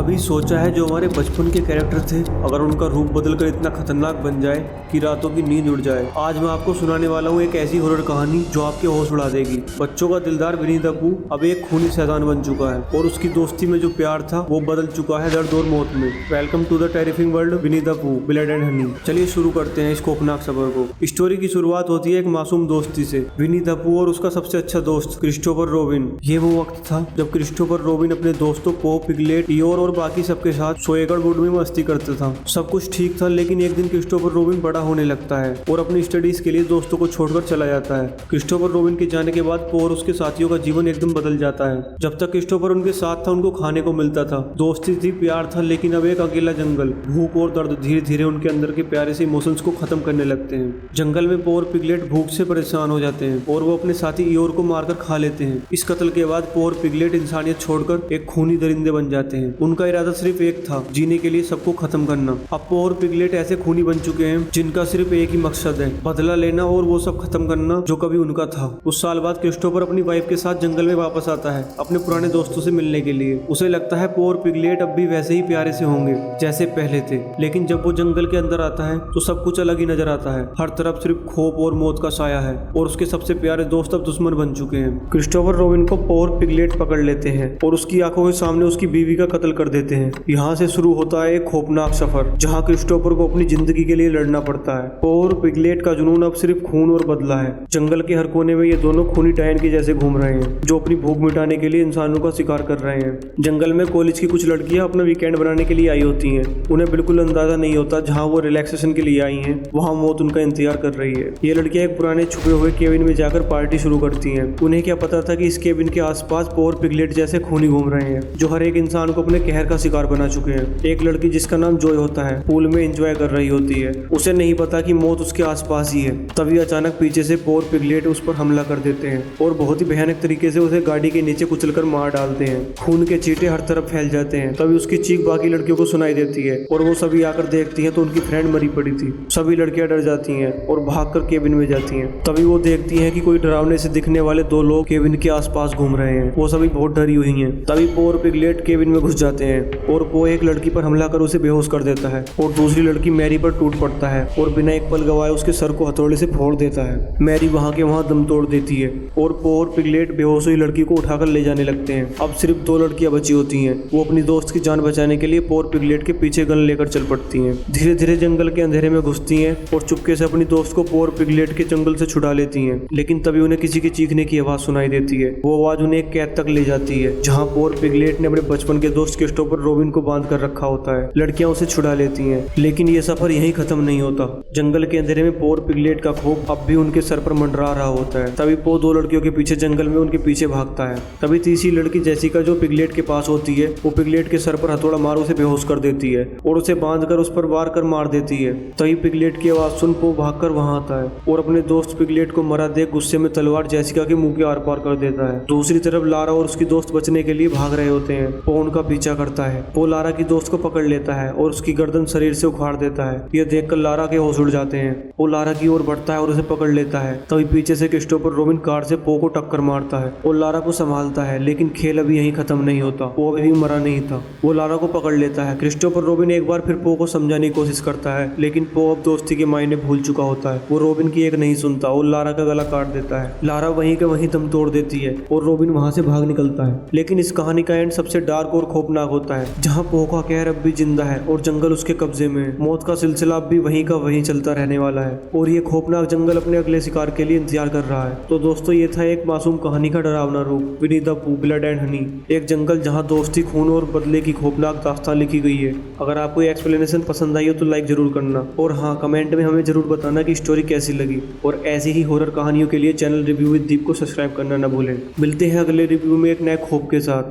कभी सोचा है जो हमारे बचपन के कैरेक्टर थे अगर उनका रूप बदलकर इतना खतरनाक बन जाए कि रातों की नींद उड़ जाए। आज मैं आपको सुनाने वाला हूँ एक ऐसी हॉरर कहानी जो आपके होश उड़ा देगी। बच्चों का दिलदार विनी द पू अब एक खूनी शैतान बन चुका है और उसकी दोस्ती में जो प्यार था वो बदल चुका है दर्द और मौत में। Welcome to the terrifying world Winnie the Pooh blood and honey. चलिए शुरू करते हैं इस खौफनाक सफर को। स्टोरी की शुरुआत होती है एक मासूम दोस्ती से, विनी द पू और उसका सबसे अच्छा दोस्त क्रिस्टोफर रॉबिन। ये वो वक्त था जब क्रिस्टोफर रॉबिन अपने दोस्तों पो, पिगलेट, इयोर और बाकी सबके साथ सोएगढ़ वुड में मस्ती करता था। सब कुछ ठीक था, लेकिन एक दिन क्रिस्टोफर रॉबिन बड़ा होने लगता है और अपनी स्टडीज के लिए दोस्तों को छोड़कर चला जाता है। क्रिस्टोफर रॉबिन के जाने के बाद पो और उसके साथियों का जीवन एकदम बदल जाता है। जब तक क्रिस्टोफर उनके साथ था उनको खाने को मिलता था, दोस्ती थी, प्यार था, लेकिन अब एक अकेला जंगल, भूख और दर्द धीरे धीरे उनके अंदर के प्यारे से इमोशंस को खत्म करने लगते हैं। जंगल में पो और पिगलेट भूख से परेशान हो जाते हैं और वो अपने साथी इयोर को मारकर खा लेते हैं। इस कत्ल के बाद पो और पिगलेट इंसानियत छोड़कर एक खूनी दरिंदे बन जाते हैं। उनका इरादा सिर्फ एक था, जीने के लिए सबको खत्म करना। अब पो और पिगलेट ऐसे खूनी बन चुके हैं जिनका सिर्फ एक ही मकसद है, बदला लेना और वो सब खत्म करना जो कभी उनका था। कुछ साल बाद क्रिस्टोफर अपनी वाइफ के साथ जंगल में वापस आता है अपने पुराने दोस्तों से मिलने के लिए। उसे लगता है पो और पिगलेट अब भी वैसे ही प्यारे से होंगे जैसे पहले थे, लेकिन जब वो जंगल के अंदर आता है तो सब कुछ अलग ही नजर आता है। हर तरफ सिर्फ खौफ और मौत का साया है और उसके सबसे प्यारे दोस्त अब दुश्मन बन चुके हैं। क्रिस्टोफर रॉबिन को पो और पिगलेट पकड़ लेते हैं और उसकी आंखों के सामने उसकी बीवी का कत्ल कर देते हैं। यहाँ से शुरू होता है एक खौफनाक सफर जहाँ क्रिस्टोफर को अपनी जिंदगी के लिए लड़ना पड़ता है। पो और पिगलेट का जुनून अब सिर्फ खून और बदला है। जंगल के हर कोने में ये दोनों खूनी टायन के जैसे घूम रहे हैं जो अपनी भूख मिटाने के लिए इंसानों का शिकार कर रहे हैं। जंगल में कॉलेज की कुछ लड़कियां अपना वीकेंड बनाने के लिए आई होती हैं। उन्हें बिल्कुल अंदाजा नहीं होता जहाँ वो रिलैक्सेशन के लिए आई हैं वहाँ मौत उनका इंतजार कर रही है। ये लड़कियां एक पुराने छुपे हुए केबिन में जाकर पार्टी शुरू करती हैं। उन्हें क्या पता था कि इस केबिन के आसपास पो और पिगलेट जैसे खूनी घूम रहे हैं जो हर एक इंसान को अपने कहर का शिकार बना चुके हैं। एक लड़की जिसका नाम जॉय होता है पूल में एंजॉय कर रही होती है। उसे नहीं पता कि मौत उसके आसपास ही है। तभी अचानक पीछे से पो और पिगलेट उस पर हमला कर देते हैं और बहुत ही भयानक तरीके से उसे गाड़ी के नीचे कुचलकर मार डालते हैं। खून के छींटे हर तरफ फैल जाते हैं। तभी उसकी चीख बाकी लड़कियों को सुनाई देती है और वो सभी आकर देखती हैं तो उनकी फ्रेंड मरी पड़ी थी। सभी लड़कियां डर जाती हैं और भागकर केबिन में जाती हैं। तभी वो देखती हैं कि कोई डरावने से दिखने वाले दो लोग केबिन के आसपास घूम रहे हैं। वो सभी बहुत डरी हुई हैं। तभी पो और पिगलेट केबिन में घुस जाते हैं और वो एक लड़की पर हमला कर उसे बेहोश कर देता है और दूसरी लड़की मैरी पर टूट पड़ता है और बिना एक पल गवाए उसके सर को हथौड़े से फोड़ देता है। मैरी वहाँ के वहाँ दम तोड़ देती है और पो और पिगलेट बेहोश हुई लड़की को उठाकर ले जाने लगते हैं। अब सिर्फ दो लड़कियां बची होती हैं। वो अपनी दोस्त की जान बचाने के लिए पो और पिगलेट के पीछे गन लेकर चल पड़ती हैं। धीरे धीरे जंगल के अंधेरे में घुसती हैं और चुपके से अपनी दोस्त को पो और पिगलेट के जंगल से छुड़ा लेती हैं। लेकिन तभी उन्हें किसी की चीखने की आवाज सुनाई देती है। वो आवाज उन्हें एक कैद तक ले जाती है जहाँ पो और पिगलेट ने अपने बचपन के दोस्त क्रिस्टोफर रॉबिन को बांध कर रखा होता है। लड़कियां उसे छुड़ा लेती हैं, लेकिन ये सफर यहीं खत्म नहीं होता। जंगल के अंधेरे में पो और पिगलेट का खौफ अब भी उनके सर पर मंडरा रहा होता है। तभी पो दो लड़कियों के पीछे जंगल में उनके पीछे भागता है। तभी तीसरी लड़की जेसिका जो पिगलेट के पास होती है वो पिगलेट के सर पर हथौड़ा मार उसे बेहोश कर देती है और उसे बांधकर उस पर वार कर मार देती है। तभी पिगलेट की आवाज सुन पो भागकर वहां आता है और अपने दोस्त पिगलेट को मरा देख गुस्से में तलवार जेसिका के मुंह के आर पार कर देता है। दूसरी तरफ लारा और उसकी दोस्त बचने के लिए भाग रहे होते हैं। पो उनका पीछा करता है। पो लारा की दोस्त को पकड़ लेता है और उसकी गर्दन शरीर से उखाड़ देता है। यह देखकर लारा के होश उड़ जाते हैं। वो लारा की ओर बढ़ता है और उसे पकड़ लेता है। तभी पीछे से क्रिस्टोफर रॉबिन कार से पो को टक्कर मारता है और लारा को संभालता है, लेकिन खेल अभी यहीं खत्म नहीं होता। वो अभी भी मरा नहीं था। वो लारा को पकड़ लेता है। क्रिस्टोफर रॉबिन एक बार फिर पो को समझाने की कोशिश करता है, लेकिन पो अब दोस्ती के मायने भूल चुका होता है। वो रॉबिन की एक नहीं सुनता और लारा का गला काट देता है। लारा वहीं के वहीं दम तोड़ देती है और रॉबिन वहां से भाग निकलता है। लेकिन इस कहानी का एंड सबसे डार्क और खौफनाक होता है जहाँ पो का कहर अब भी जिंदा है और जंगल उसके कब्जे में है। मौत का सिलसिला अब भी वहीं का वहीं चलता रहने वाला है और ये खौफनाक जंगल अपने अगले शिकार के लिए इंतजार कर रहा है। तो दोस्तों ये था एक मासूम कहानी का डरावना रूप, विनी the Pooh blood and Honey. एक जंगल जहाँ दोस्ती, खून और बदले की खौफनाक दास्तान लिखी गई है। अगर आपको ये एक्सप्लेनेशन पसंद आई हो तो लाइक जरूर करना और हाँ, कमेंट में हमें जरूर बताना कि स्टोरी कैसी लगी। और ऐसी ही हॉरर कहानियों के लिए चैनल रिव्यू विद दीप को सब्सक्राइब करना न भूलें। मिलते हैं अगले रिव्यू में एक नए खौफ के साथ।